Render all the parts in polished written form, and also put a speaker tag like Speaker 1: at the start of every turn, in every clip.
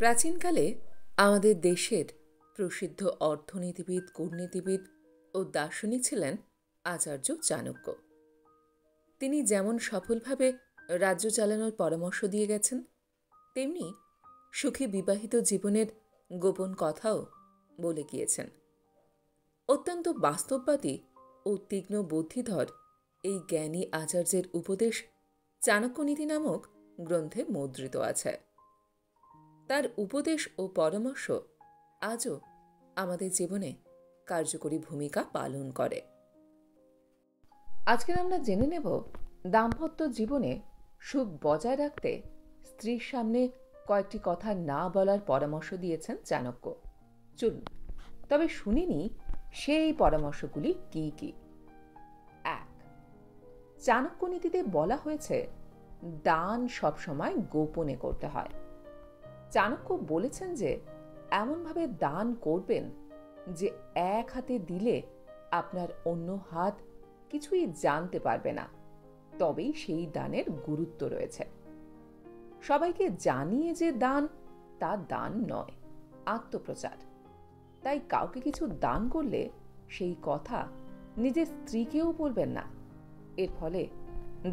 Speaker 1: প্রাচীনকালে আমাদের দেশের প্রসিদ্ধ অর্থনীতিবিদ, কূটনীতিবিদ ও দার্শনিক ছিলেন আচার্য চাণক্য। তিনি যেমন সফলভাবে রাজ্য চালানোর পরামর্শ দিয়ে গেছেন, তেমনি সুখী বিবাহিত জীবনের গোপন কথাও বলে গিয়েছেন। অত্যন্ত বাস্তববাদী ও তীক্ষ্ণ বুদ্ধিধর এই জ্ঞানী আচার্যের উপদেশ চাণক্যনীতি নামক গ্রন্থে মুদ্রিত আছে। তার উপদেশ ও পরামর্শ আজও আমাদের জীবনে কার্যকরী ভূমিকা পালন করে। আজকের আমরা জেনে নেব দাম্পত্য জীবনে সুখ বজায় রাখতে স্ত্রীর সামনে কয়েকটি কথা না বলার পরামর্শ দিয়েছেন চাণক্য। চলুন তবে শুনিনি সেই পরামর্শগুলি কি কি। 1. চাণক্য নীতিতে বলা হয়েছে দান সবসময় গোপনে করতে হয়। চাণক্য বলেছেন যে এমনভাবে দান করবেন যে এক হাতে দিলে আপনার অন্য হাত কিছুই জানতে পারবে না, তবেই সেই দানের গুরুত্ব রয়েছে। সবাইকে জানিয়ে যে দান, তা দান নয়, আত্মপ্রচার। তাই কাউকে কিছু দান করলে সেই কথা নিজের স্ত্রীকেও বলবেন না, এর ফলে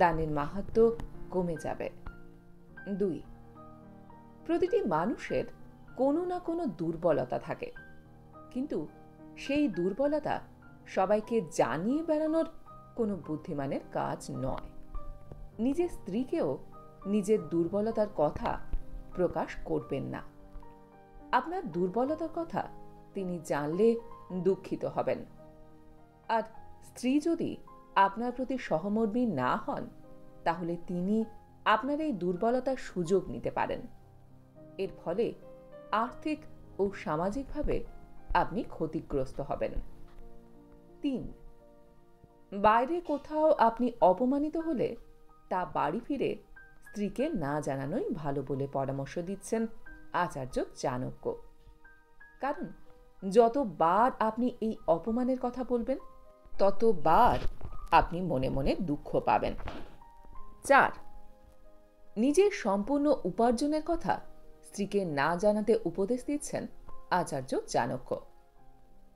Speaker 1: দানের মাহাত্ম্য কমে যাবে। 2. প্রতিটি মানুষের কোনো না কোনো দুর্বলতা থাকে, কিন্তু সেই দুর্বলতা সবাইকে জানিয়ে বেড়ানোর কোনো বুদ্ধিমানের কাজ নয়। নিজের স্ত্রীকেও নিজের দুর্বলতার কথা প্রকাশ করবেন না। আপনার দুর্বলতার কথা তিনি জানলে দুঃখিত হবেন। আর স্ত্রী যদি আপনার প্রতি সহমর্মী না হন, তাহলে তিনি আপনার এই দুর্বলতার সুযোগ নিতে পারেন। এর ফলে আর্থিক ও সামাজিকভাবে আপনি ক্ষতিগ্রস্ত হবেন। 3. বাইরে কোথাও আপনি অপমানিত হলে তা বাড়ি ফিরে স্ত্রীকে না জানানোই ভালো বলে পরামর্শ দিচ্ছেন আচার্য চাণক্য। কারণ যতবার আপনি এই অপমানের কথা বলবেন, ততবার আপনি মনে মনে দুঃখ পাবেন। 4. নিজের সম্পূর্ণ উপার্জনের কথা স্ত্রীকে না জানাতে উপদেশ দিচ্ছেন আচার্য চাণক্য।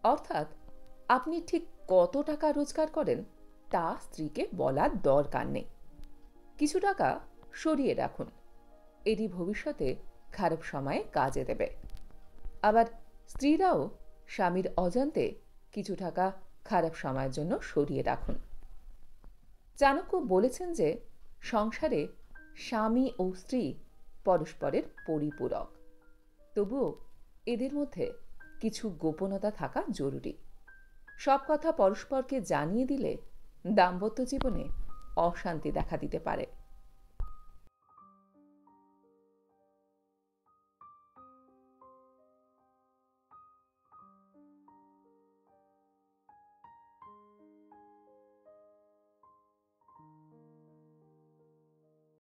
Speaker 1: অর্থাৎ আপনি ঠিক কত টাকা রোজগার করেন তা স্ত্রীকে বলার দরকার নেই। কিছু টাকা সরিয়ে রাখুন, এটি ভবিষ্যতে খারাপ সময়ে কাজে দেবে। আবার স্ত্রীরাও স্বামীর অজান্তে কিছু টাকা খারাপ সময়ের জন্য সরিয়ে রাখুন। চাণক্য বলেছেন যে সংসারে স্বামী ও স্ত্রী পরস্পরের পরিপূরক, তবুও এদের মধ্যে কিছু গোপনতা থাকা জরুরি। সব কথা পরস্পরকে জানিয়ে দিলে দাম্পত্য জীবনে অশান্তি দেখা দিতে পারে।